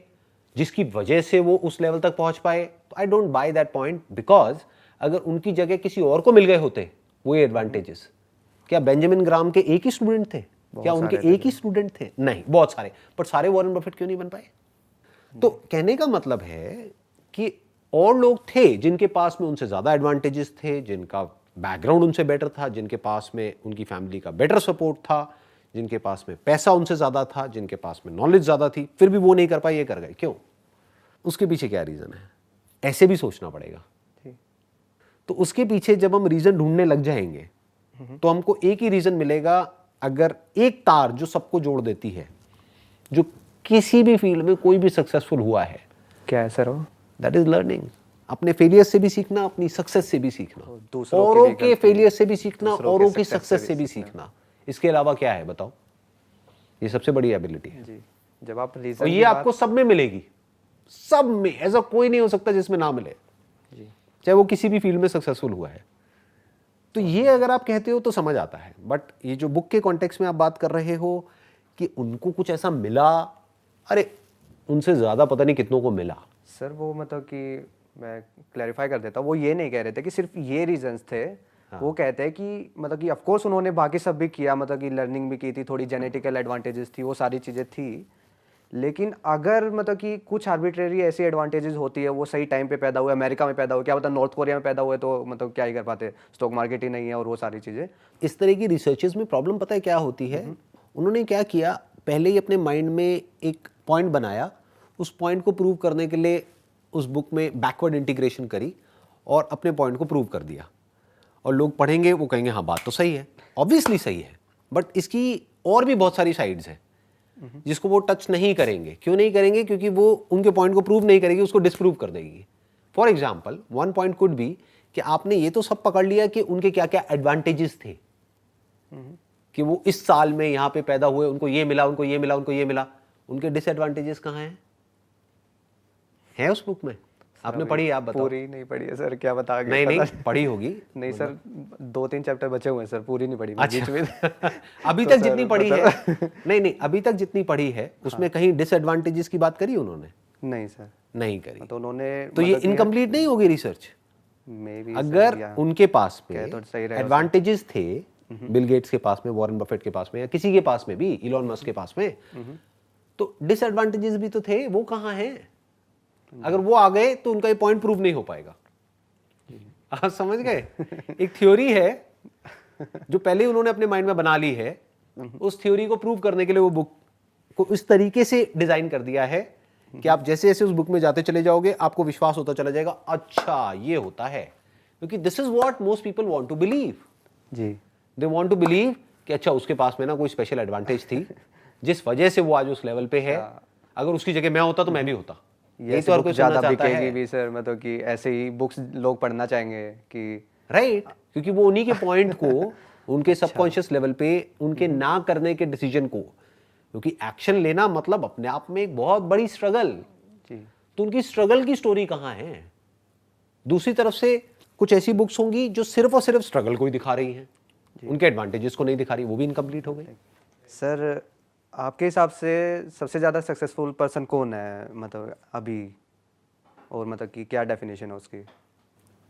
जिसकी वजह से वो उस लेवल तक पहुंच पाए, तो I don't by that point. Because अगर उनकी जगह किसी और को मिल गए होते वो ये एडवांटेजेस, क्या बेंजामिन ग्राम के एक ही स्टूडेंट थे? क्या उनके एक ही स्टूडेंट थे? नहीं, बहुत सारे। पर सारे वॉरेन बफेट क्यों नहीं बन पाए? तो कहने का मतलब है कि और लोग थे जिनके पास में उनसे ज्यादा एडवांटेजेस थे, जिनका बैकग्राउंड उनसे बेटर था, जिनके पास में उनकी फैमिली का बेटर सपोर्ट था, जिनके पास में पैसा उनसे ज्यादा था, जिनके पास में नॉलेज ज्यादा थी, फिर भी वो नहीं कर पाए, ये कर गए। क्यों? उसके पीछे क्या रीजन है? ऐसे भी सोचना पड़ेगा। तो उसके पीछे जब हम रीजन ढूंढने लग जाएंगे तो हमको एक ही रीजन मिलेगा। अगर एक तार जो सबको जोड़ देती है, जो किसी भी फील्ड में कोई भी सक्सेसफुल हुआ है, क्या है सर वो? That is learning. अपने फेलियर से भी सीखना, अपनी सक्सेस से भी सीखना, दूसरों औरों की भी के फेलियर से भी सीखना, दूसरों औरों के की success सक्सेस से भी सीखना। इसके अलावा क्या है बताओ? ये सबसे बड़ी एबिलिटी है। जी, जब आप और रीजन ये आपको सब में मिलेगी, सब में। ऐसा कोई नहीं हो सकता जिसमें ना मिले, चाहे वो किसी भी फील्ड में सक्सेसफुल हुआ है। तो ये अगर आप कहते हो तो समझ आता है। बट ये जो बुक के कॉन्टेक्स्ट में आप बात कर रहे हो कि उनको कुछ ऐसा मिला, अरे उनसे ज्यादा पता नहीं कितनों को मिला। सर वो मतलब कि मैं क्लैरिफाई कर देता हूँ, वो ये नहीं कह रहे थे कि सिर्फ ये रीजंस थे। वो कहते हैं कि मतलब कि ऑफ कोर्स उन्होंने बाकी सब भी किया, मतलब कि लर्निंग भी की थी, थोड़ी जेनेटिकल एडवांटेजेस थी, वो सारी चीज़ें थी। लेकिन अगर मतलब कि कुछ आर्बिट्रेरी ऐसी एडवांटेजेस होती है, वो सही टाइम पे पैदा हुए, अमेरिका में पैदा हुए, क्या पता नॉर्थ कोरिया में पैदा हुए तो मतलब क्या ही कर पाते, स्टॉक मार्केट ही नहीं है और वो सारी चीज़ें। इस तरह की रिसर्चेस में प्रॉब्लम पता है क्या होती है? उन्होंने क्या किया, पहले ही अपने माइंड में एक पॉइंट बनाया, उस पॉइंट को प्रूव करने के लिए उस बुक में बैकवर्ड इंटीग्रेशन करी और अपने पॉइंट को प्रूव कर दिया। और लोग पढ़ेंगे, वो कहेंगे हाँ बात तो सही है, ऑब्वियसली सही है, बट इसकी और भी बहुत सारी साइड्स हैं जिसको वो टच नहीं करेंगे। क्यों नहीं करेंगे? क्योंकि वो उनके पॉइंट को प्रूव नहीं करेगी, उसको डिसप्रूव कर देगी। For example, one point could be कि आपने ये तो सब पकड़ लिया कि उनके क्या क्या एडवांटेजेस थे, कि वो इस साल में यहाँ पे पैदा हुए, उनको ये मिला, उनको ये मिला, उनको ये मिला। उनके डिसएडवांटेजेस कहाँ हैं? है उस बुक में? आपने पढ़ी है? आप बताओ। पूरी नहीं पढ़ी है सर, क्या बता नहीं नहीं पढ़ी होगी। नहीं सर, 2-3 चैप्टर बचे हुए हैं सर, पूरी नहीं पढ़ी बीच में। अभी तक जितनी पढ़ी है, नहीं अभी तक जितनी पढ़ी है उसमें कहीं डिसएडवांटेजेस की बात करी उन्होंने? नहीं सर, नहीं करी। तो उन्होंने तो ये इनकम्प्लीट नहीं होगी रिसर्च। मे बी अगर उनके पास में तो सही रहेगा एडवांटेजेस थे, बिल गेट्स के पास में, वॉरेन बफेट के पास में, या किसी के पास में भी, इलॉन मस्क के पास में, तो डिसएडवांटेजेस भी तो थे। वो कहाँ हैं? अगर वो आ गए तो उनका ये पॉइंट प्रूव नहीं हो पाएगा। आप समझ गए? एक थ्योरी है जो पहले ही उन्होंने अपने माइंड में बना ली है, उस थ्योरी को प्रूव करने के लिए वो बुक को इस तरीके से डिजाइन कर दिया है कि आप जैसे जैसे उस बुक में जाते चले जाओगे, आपको विश्वास होता चला जाएगा, अच्छा ये होता है। क्योंकि this is what most people want to believe. जी, दे वांट टू बिलीव कि अच्छा उसके पास में ना कोई स्पेशल एडवांटेज थी जिस वजह से वो आज उस लेवल पे है। अगर उसकी जगह मैं होता तो मैं भी होता। ये तो और ज्यादा बिकेगी भी सर, मतलब कि ऐसे ही बुक्स लोग पढ़ना चाहेंगे कि राइट, क्योंकि वो उन्हीं के पॉइंट को उनके सबकॉन्शियस लेवल पे, उनके ना करने के डिसीजन को, क्योंकि एक्शन लेना मतलब अपने आप में एक बहुत बड़ी स्ट्रगल। तो उनकी स्ट्रगल की स्टोरी कहाँ है? दूसरी तरफ से कुछ ऐसी बुक्स होंगी जो सिर्फ और सिर्फ स्ट्रगल को ही दिखा रही हैं, उनके एडवांटेजेस को नहीं दिखा रही, वो भी इनकम्प्लीट हो गई। सर आपके हिसाब से सबसे ज़्यादा सक्सेसफुल पर्सन कौन है मतलब अभी, और मतलब कि क्या डेफिनेशन है उसकी?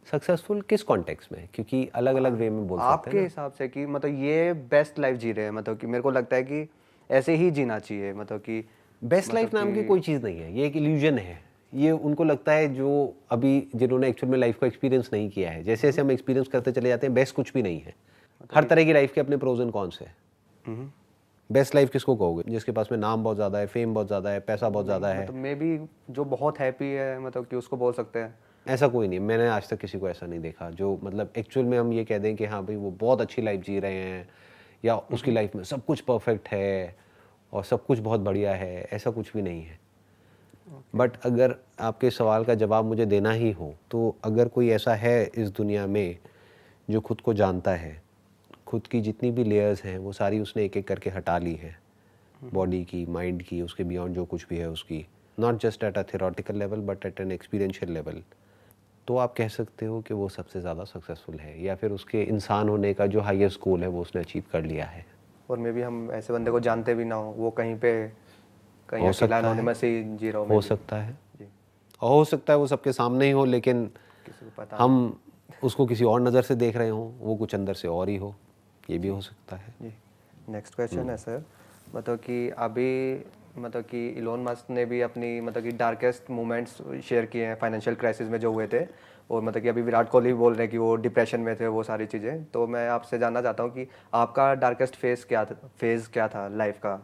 सक्सेसफुल किस कॉन्टेक्स्ट में, क्योंकि अलग अलग वे में बोल सकते आपके हैं हिसाब से कि मतलब ये बेस्ट लाइफ जी रहे हैं, मतलब कि मेरे को लगता है कि ऐसे ही जीना चाहिए, मतलब कि ना। बेस्ट लाइफ नाम की कोई चीज़ नहीं है, ये एक इल्यूजन है। ये उनको लगता है जो अभी जिन्होंने एक्चुअल में लाइफ को एक्सपीरियंस नहीं किया है। जैसे जैसे हम एक्सपीरियंस करते चले जाते हैं, बेस्ट कुछ भी नहीं है। हर तरह की लाइफ के अपने प्रोज एंड कॉन्स है। बेस्ट लाइफ किसको कहोगे? जिसके पास में नाम बहुत ज़्यादा है, फेम बहुत ज़्यादा है, पैसा बहुत ज़्यादा है। मतलब मे बी जो बहुत हैप्पी है, मतलब कि उसको बोल सकते हैं। ऐसा कोई नहीं, मैंने आज तक किसी को ऐसा नहीं देखा जो मतलब एक्चुअल में हम ये कह दें कि हाँ भाई वो बहुत अच्छी लाइफ जी रहे हैं या उसकी लाइफ में सब कुछ परफेक्ट है और सब कुछ बहुत बढ़िया है, ऐसा कुछ भी नहीं है। बट अगर आपके सवाल का जवाब मुझे देना ही हो तो अगर कोई ऐसा है इस दुनिया में जो खुद को जानता है, खुद की जितनी भी लेयर्स हैं वो सारी उसने एक एक करके हटा ली है, बॉडी की, माइंड की, उसके बियॉन्ड जो कुछ भी है उसकी, not just at a theoretical level but at N experiential level, तो आप कह सकते हो कि वो सबसे ज़्यादा सक्सेसफुल है, या फिर उसके इंसान होने का जो हाईएस्ट गोल है वो उसने अचीव कर लिया है। और मे बी हम ऐसे बंदे को जानते भी ना हो, वो कहीं पे कहीं हो अकेला सकता है, एनोनिमस ही जी रहा हो, हो maybe। सकता है, जी, और हो सकता है वो सबके सामने ही हो लेकिन किसी को पता हम उसको किसी और नज़र से देख रहे हों, वो कुछ अंदर से और ही हो, ये भी हो सकता है। जी। नेक्स्ट क्वेश्चन है सर, मतलब कि अभी मतलब कि इलोन मस्क ने भी अपनी मतलब कि डार्केस्ट मोमेंट्स शेयर किए हैं फाइनेंशियल क्राइसिस में जो हुए थे, और मतलब कि अभी विराट कोहली भी बोल रहे हैं कि वो डिप्रेशन में थे, वो सारी चीज़ें। तो मैं आपसे जानना चाहता हूँ कि आपका डार्केस्ट फेज़ क्या था लाइफ का,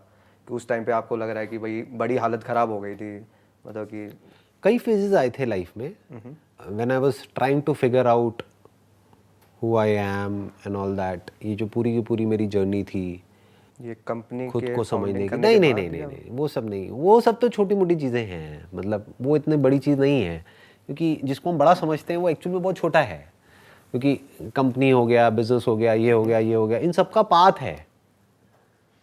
कि उस टाइम पे आपको लग रहा है कि भाई बड़ी हालत ख़राब हो गई थी, मतलब कि कई फेजेस आए थे लाइफ में when I was trying to figure out who I am and all that. ये जो पूरी की पूरी मेरी जर्नी थी ये कंपनी खुद के को फाउंडिंग समझने की, करने नहीं के नहीं बाद नहीं नहीं या नहीं, वो सब नहीं, वो सब तो छोटी मोटी चीज़ें हैं, मतलब वो इतनी बड़ी चीज़ नहीं है, क्योंकि जिसको हम बड़ा समझते हैं वो एक्चुअल में बहुत छोटा है। क्योंकि कंपनी हो गया, बिजनेस हो गया, ये हो गया, ये हो गया, इन सब का पाथ है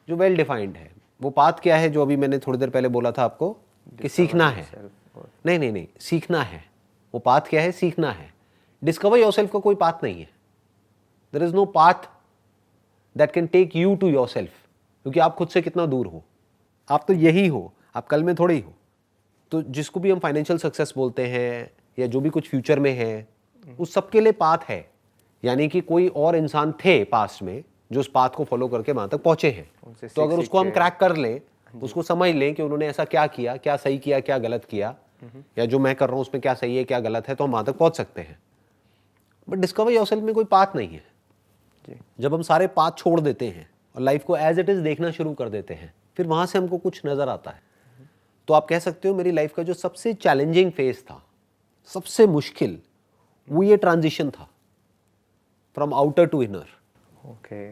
जो वेल डिफाइंड है। वो पाथ क्या है जो अभी मैंने थोड़ी देर पहले बोला था आपको कि सीखना है। नहीं नहीं नहीं, सीखना है। वो पाथ क्या है? सीखना है। डिस्कवर योरसेल्फ का कोई पाथ नहीं है। There is no path that can take you to yourself, क्योंकि आप खुद से कितना दूर हो। आप तो यही हो, आप कल में थोड़े ही हो। तो जिसको भी हम फाइनेंशियल सक्सेस बोलते हैं या जो भी कुछ फ्यूचर में है, उस सबके लिए पाथ है। यानी कि कोई और इंसान थे पास्ट में जो उस पाथ को फॉलो करके वहां तक पहुंचे हैं। उनसे तो अगर सीख उसको हम के- क्रैक कर लें, उसको समझ लें कि उन्होंने ऐसा क्या किया, क्या सही किया, क्या गलत किया, या जो मैं कर रहा हूं उसमें क्या सही है, क्या गलत है, तो हम वहां तक पहुंच सकते हैं। बट डिस्कवर योरसेल्फ में कोई पाथ नहीं है। जी। जब हम सारे पाथ छोड़ देते हैं और लाइफ को एज इट इज देखना शुरू कर देते हैं, फिर वहां से हमको कुछ नजर आता है। तो आप कह सकते हो मेरी लाइफ का जो सबसे चैलेंजिंग फेज था, सबसे मुश्किल, वो ये ट्रांजिशन था from outer to inner. Okay.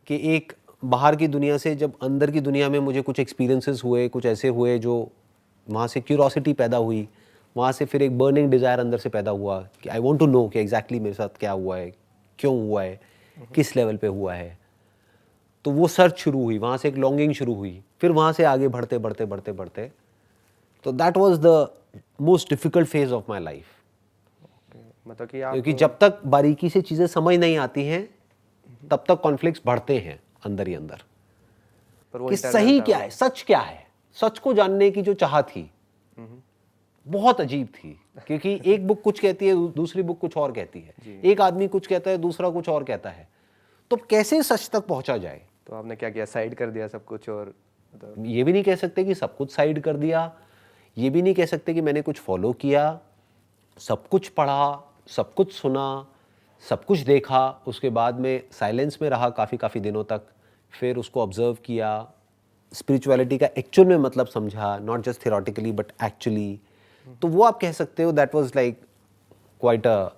कि एक बाहर की दुनिया से जब अंदर की दुनिया में मुझे कुछ एक्सपीरियंसेस हुए, कुछ ऐसे हुए जो वहाँ से क्यूरोसिटी पैदा हुई, वहाँ से फिर एक बर्निंग डिज़ायर अंदर से पैदा हुआ कि आई वांट टू नो कि एग्जैक्टली मेरे साथ क्या हुआ है, क्यों हुआ है, किस लेवल पे हुआ है। तो वो सर्च शुरू हुई, वहाँ से एक लॉन्गिंग शुरू हुई, फिर वहाँ से आगे बढ़ते बढ़ते बढ़ते बढ़ते, तो that was the most difficult phase of my life. मतलब कि आप क्योंकि जब तक बारीकी से चीज़ें समझ नहीं आती हैं तब तक कॉन्फ्लिक्ट्स बढ़ते हैं अंदर ही अंदर पर वो कि internal सही था क्या वो। है, सच क्या है। सच को जानने की जो चाह थी बहुत अजीब थी, क्योंकि एक बुक कुछ कहती है, दूसरी बुक कुछ और कहती है, एक आदमी कुछ कहता है, दूसरा कुछ और कहता है। तो कैसे सच तक पहुंचा जाए? तो आपने क्या किया, साइड कर दिया सब कुछ, और मतलब ये भी नहीं कह सकते कि सब कुछ साइड कर दिया, ये भी नहीं कह सकते कि मैंने कुछ फॉलो किया। सब कुछ पढ़ा, सब कुछ सुना, सब कुछ देखा, उसके बाद में साइलेंस में रहा काफ़ी दिनों तक, फिर उसको ऑब्जर्व किया, स्पिरिचुअलिटी का एक्चुअल में मतलब समझा, not just theoretically but actually. तो वो आप कह सकते हो that was like quite a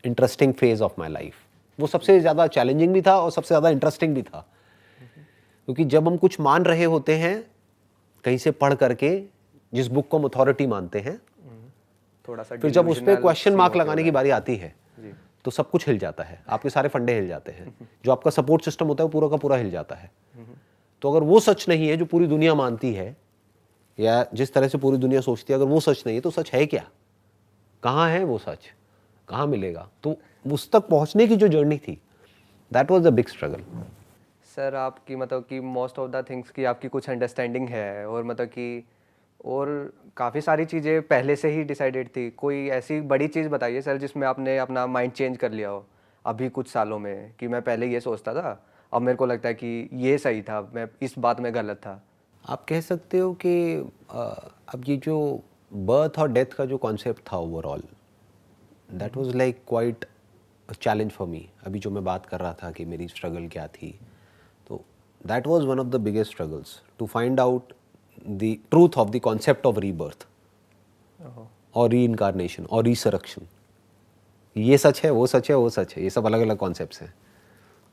interesting phase of my life. वो सबसे ज़्यादा चैलेंजिंग भी था और सबसे ज़्यादा इंटरेस्टिंग भी था, क्योंकि जब हम कुछ मान रहे होते हैं कहीं से पढ़ करके, जिस बुक को हम अथॉरिटी मानते हैं, थोड़ा सा फिर जब उस पर delusional क्वेश्चन scene मार्क होते लगाने हो की जाए। बारी आती है जी। तो सब कुछ हिल जाता है, आपके सारे फंडे हिल जाते हैं, जो आपका सपोर्ट सिस्टम होता है वो पूरा का पूरा हिल जाता है। तो अगर वो सच नहीं है जो पूरी दुनिया मानती है या जिस तरह से पूरी दुनिया सोचती है, अगर वो सच नहीं है तो सच है क्या? कहाँ है वो सच? कहाँ मिलेगा? तो उस तक पहुंचने की जो जर्नी थी, that was the big struggle. Sir आपकी मतलब कि मोस्ट ऑफ द थिंग्स की आपकी कुछ अंडरस्टैंडिंग है, और मतलब कि और काफ़ी सारी चीज़ें पहले से ही डिसाइडेड थी। कोई ऐसी बड़ी चीज़ बताइए सर जिसमें आपने अपना माइंड चेंज कर लिया हो अभी कुछ सालों में, कि मैं पहले ये सोचता था, अब मेरे को लगता है कि ये सही था, मैं इस बात में गलत था। आप कह सकते हो कि अब ये जो बर्थ और डेथ का जो कॉन्सेप्ट था overall, that was like quite challenge for me. अभी जो मैं बात कर रहा था कि मेरी स्ट्रगल क्या थी, तो that was one of the biggest struggles to find out the truth of the concept of rebirth और री इनकारनेशन और रिसरेक्शन। ये सच है, वो सच है, वो सच है, ये सब अलग अलग कॉन्सेप्ट्स हैं।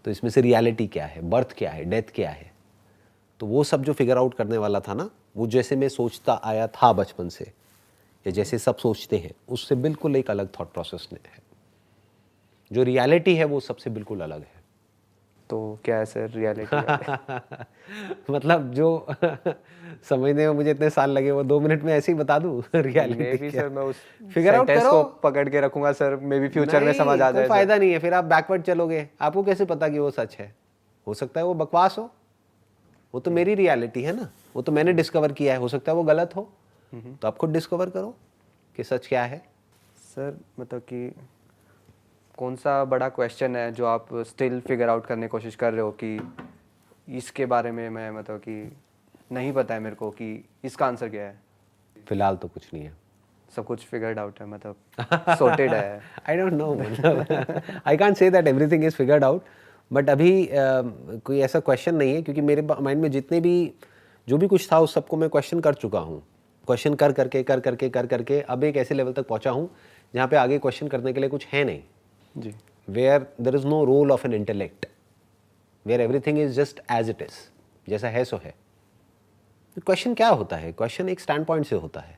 तो इसमें से रियलिटी क्या है, बर्थ क्या है, डेथ क्या है, तो वो सब जो फिगर आउट करने वाला था ना, वो जैसे मैं सोचता आया था बचपन से, या जैसे सब सोचते हैं, उससे बिल्कुल एक अलग थॉट प्रोसेस है। जो रियलिटी है वो सबसे बिल्कुल अलग है। तो क्या है सर रियलिटी? मतलब जो समझने में मुझे इतने साल लगे वो 2 मिनट में ऐसे ही बता दूं मे रियलिटी बी क्या। सर मैं उस फिगर आउट सेंटेंस करो। को पकड़ के रखूंगा सर, मे बी फ्यूचर में समझ आ कोई जाए सर। फायदा नहीं है, फिर आप बैकवर्ड चलोगे, आपको कैसे पता कि वो सच है? हो सकता है वो बकवास हो, वो तो मेरी रियलिटी है ना, वो तो मैंने डिस्कवर किया है, हो सकता है वो गलत हो, तो आप खुद डिस्कवर करो कि सच क्या है। सर मतलब कि कौन सा बड़ा क्वेश्चन है जो आप स्टिल फिगर आउट करने की कोशिश कर रहे हो कि इसके बारे में मैं मतलब कि नहीं पता है मेरे को कि इसका आंसर क्या है? फिलहाल तो कुछ नहीं है। सब कुछ फिगर्ड आउट है, मतलब सॉर्टेड है। आई डोंट नो, मतलब I can't say that everything is figured out, but अभी कोई ऐसा क्वेश्चन नहीं है, क्योंकि मेरे माइंड में जितने भी जो भी कुछ था उस सबको मैं क्वेश्चन कर चुका हूँ। क्वेश्चन कर करके अब एक ऐसे लेवल तक पहुँचा हूँ जहाँ पे आगे क्वेश्चन करने के लिए कुछ है नहीं। जी। Where there is no role of an intellect, where everything is just as it is, जैसा है सो है। क्वेश्चन क्या होता है? क्वेश्चन एक स्टैंड पॉइंट से होता है।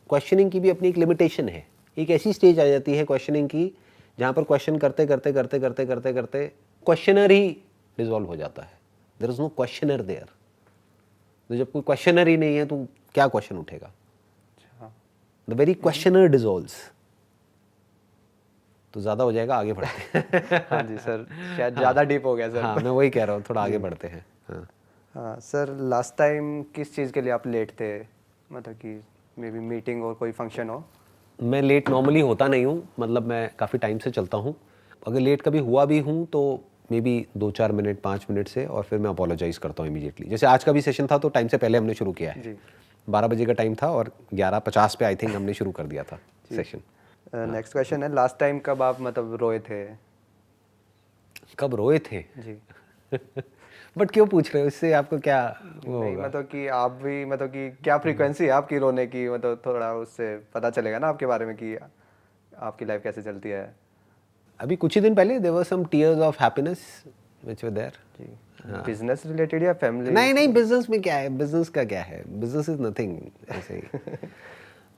क्वेश्चनिंग की भी अपनी एक लिमिटेशन है। एक ऐसी स्टेज आ जाती है क्वेश्चनिंग की जहाँ पर क्वेश्चन करते करते क्वेश्चनर ही डिसॉल्व हो जाता है। There is no questioner there. तो जब कोई क्वेश्चनर ही नहीं है तो क्या क्वेश्चन उठेगा? The very questioner dissolves. तो ज़्यादा हो जाएगा, आगे बढ़ते हैं। हाँ जी सर, शायद ज़्यादा डीप हो गया सर। हाँ, मैं वही कह रहा हूँ, थोड़ा आगे बढ़ते हैं। हाँ, हाँ सर, लास्ट टाइम किस चीज़ के लिए आप लेट थे? मतलब कि मे बी मीटिंग और कोई फंक्शन हो? मैं लेट नॉर्मली होता नहीं हूँ, मतलब मैं काफ़ी टाइम से चलता हूँ। अगर लेट कभी हुआ भी हूँ तो मे बी 2-4 मिनट 5 मिनट से, और फिर मैं अपोलोजाइज़ करता हूँ इमीडिएटली। जैसे आज का भी सेशन था तो टाइम से पहले हमने शुरू किया है। जी। 12 बजे का टाइम था और 11:50 पे आई थिंक हमने शुरू कर दिया था सेशन। नेक्स्ट क्वेश्चन है, लास्ट टाइम कब आप मतलब रोए थे? कब रोए थे? जी। बट क्यों पूछ रहे हो? इससे आपको क्या वो नहीं होगा? मतलब कि आप भी मतलब कि क्या फ्रीक्वेंसी है आपकी रोने की, मतलब थोड़ा उससे पता चलेगा ना आपके बारे में कि आपकी लाइफ कैसे चलती है। अभी कुछ ही दिन पहले there were some tears of happiness which were there. जी। बिजनेस रिलेटेड या फैमिली? नहीं, बिजनेस में क्या है? बिजनेस का क्या है? बिजनेस इज नथिंग ऐसे ही।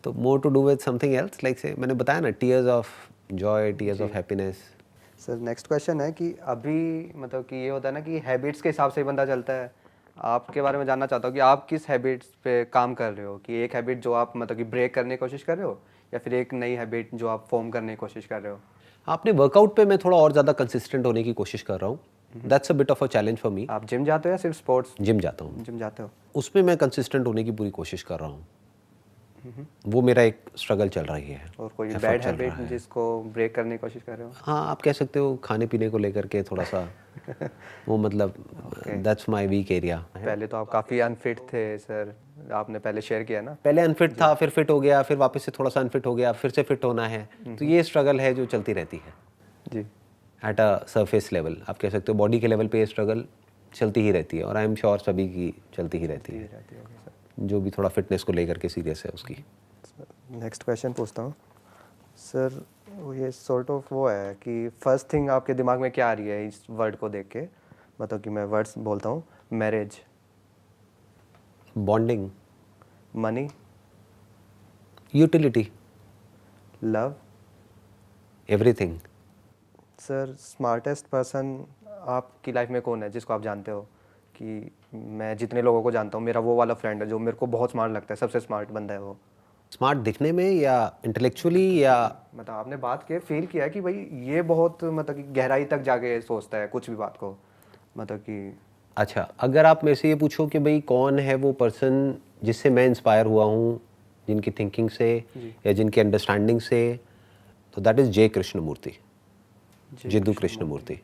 तो more to do with something else, like say मैंने बताया ना, tears of joy, tears of happiness. Sir next question है कि अभी मतलब कि ये होता है ना कि हैबिट्स के हिसाब से ही बंदा चलता है। आपके बारे में जानना चाहता हूँ कि आप किस हैबिट्स पे काम कर रहे हो, कि एक हैबिट जो आप मतलब कि ब्रेक करने की कोशिश कर रहे हो, या फिर एक नई हैबिट जो आप फॉर्म करने की कोशिश कर रहे हो? आपने वर्कआउट पे मैं थोड़ा और ज़्यादा कंसिस्टेंट होने की कोशिश कर रहा हूँ। That's a bit of a challenge for me. आप जिम जाते हो या सिर्फ स्पोर्ट्स? जिम जाता हूँ, जिम जाते हो। उसमें मैं कंसिस्टेंट होने की पूरी कोशिश कर रहा हूँ। वो मेरा एक स्ट्रगल चल रही है। और कोई effort बैड चल रहा हैबिट है। जिसको ब्रेक करने की कोशिश कर रहे हो? हाँ, आप कह सकते हो खाने पीने को लेकर के थोड़ा सा वो मतलब दैट्स माय वीक एरिया। पहले तो आप काफ़ी अनफिट थे सर, आपने पहले शेयर किया ना। पहले अनफिट था, फिर फिट हो गया, फिर वापस से थोड़ा सा अनफिट हो गया, फिर से फिट होना है। तो ये स्ट्रगल है जो चलती रहती है जी। At a surface level. आप कह सकते हो बॉडी के लेवल पे ये स्ट्रगल चलती ही रहती है, और आई एम श्योर सभी की चलती ही रहती है, रहती होगी सर। जो भी थोड़ा फिटनेस को लेकर के सीरियस है उसकी। नेक्स्ट क्वेश्चन पूछता हूँ सर, ये सॉर्ट ऑफ वो है कि फर्स्ट थिंग आपके दिमाग में क्या आ रही है इस वर्ड को देख के? मतलब कि मैं वर्ड्स बोलता हूँ, marriage, bonding, money, utility, love. Everything. Sir smartest person आपकी लाइफ में कौन है जिसको आप जानते हो कि मैं जितने लोगों को जानता हूँ मेरा वो वाला फ्रेंड है जो मेरे को बहुत स्मार्ट लगता है, सबसे स्मार्ट बंदा है वो? स्मार्ट दिखने में या इंटेलेक्चुअली या? मतलब आपने बात के फील किया कि भाई ये बहुत मतलब कि गहराई तक जाके सोचता है कुछ भी बात को, मतलब कि अच्छा, अगर आप मेरे से ये पूछो कि भाई कौन है वो पर्सन जिससे मैं इंस्पायर हुआ हूँ, जिनकी थिंकिंग से या जिनकी अंडरस्टैंडिंग से, तो that is J Krishnamurti, Jiddu Krishnamurti.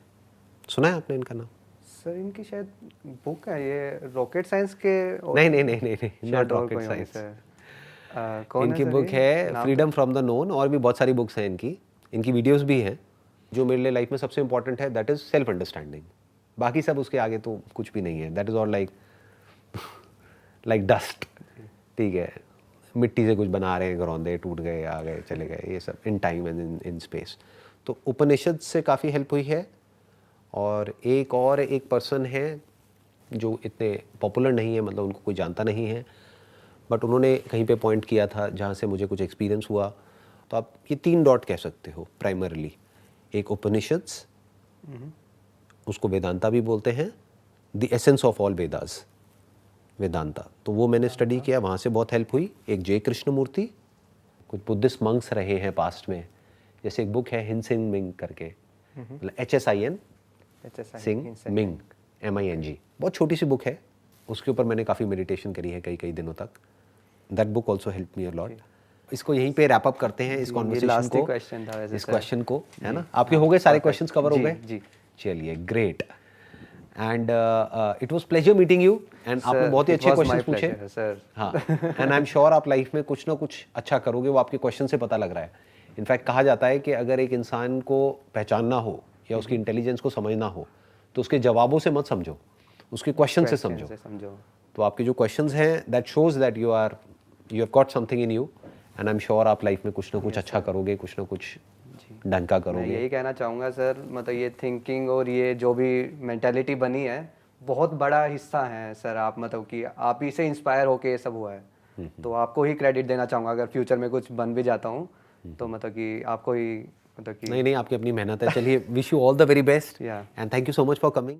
सुना है आपने इनका नाम? सर इनकी शायद बुक है ये रॉकेट साइंस के नहीं नहीं नहीं नहीं नहीं, नॉट शायद और रॉकेट कोई होंगे साइंस। सर। कौन है इनकी सर बुक ये? है नाम फ्रीडम फ्रॉम द नोन, और भी बहुत सारी बुक्स हैं इनकी, इनकी वीडियोस भी हैं। जो मेरे लिए लाइफ में सबसे इंपॉर्टेंट है दैट इज़ सेल्फ अंडरस्टैंडिंग। बाकी सब उसके आगे तो कुछ भी नहीं है, that is all like like dust. ठीक है, मिट्टी से कुछ बना रहे हैं, घरौंदे टूट गए, आ गए, चले गए, ये सब in time and in space. तो उपनिषद से काफ़ी हेल्प हुई है। और एक पर्सन है जो इतने पॉपुलर नहीं है, मतलब उनको कोई जानता नहीं है, बट उन्होंने कहीं पे पॉइंट किया था जहाँ से मुझे कुछ एक्सपीरियंस हुआ। तो आप ये 3 डॉट कह सकते हो प्राइमरली। एक उपनिषद्स, उसको वेदांता भी बोलते हैं, the essence of all Vedas, Vedanta. तो वो मैंने स्टडी किया, वहाँ से बहुत हेल्प हुई। एक जे कृष्णमूर्ति, कुछ बुद्धिस्ट मंक्स रहे हैं पास्ट में, जैसे एक बुक है हिनसिंग मिंग करके, मतलब HSIN सिंग मिंग MING, बहुत छोटी सी बुक है, उसके ऊपर मैंने काफ़ी मेडिटेशन करी है कई कई दिनों तक। That book also help me a lot. इसको यहीं पे रैप अप करते हैं इस कॉन्वर्सेशन लास्ट को, क्वेश्चन था वैसे इस सर। क्वेश्चन को, है ना? आपके हो गए सारे क्वेश्चंस कवर हो जी, गए? जी। चलिए, great. And it was pleasure meeting you, and आपने Sir, बहुत ही it अच्छे was क्वेश्चंस my पूछे। pleasure, sir. हाँ, एंड आई एम श्योर आप लाइफ में कुछ ना कुछ अच्छा करोगे, वो आपके क्वेश्चन से पता लग रहा है। इनफैक्ट कहा जाता है कि अगर एक इंसान को पहचानना हो या उसकी इंटेलिजेंस को समझना हो, तो उसके जवाबों से मत समझो, उसके क्वेश्चन से समझो। समझो। तो आपके जो क्वेश्चंस हैं that shows that you have got something in you, and I am sure आप लाइफ में कुछ ना कुछ अच्छा करोगे, कुछ ना कुछ ढंग का मैं करोगे। यही कहना चाहूँगा सर, मतलब ये थिंकिंग और ये जो भी मेंटालिटी बनी है बहुत बड़ा हिस्सा है सर। आप मतलब कि आप ही से इंस्पायर होके ये सब हुआ है, तो आपको ही क्रेडिट देना चाहूँगा। अगर फ्यूचर में कुछ बन भी जाता हूँ तो मतलब कि आपको ही, मतलब कि नहीं नहीं, आपकी अपनी मेहनत है। चलिए, wish you all the very best, yeah and thank you so much for coming.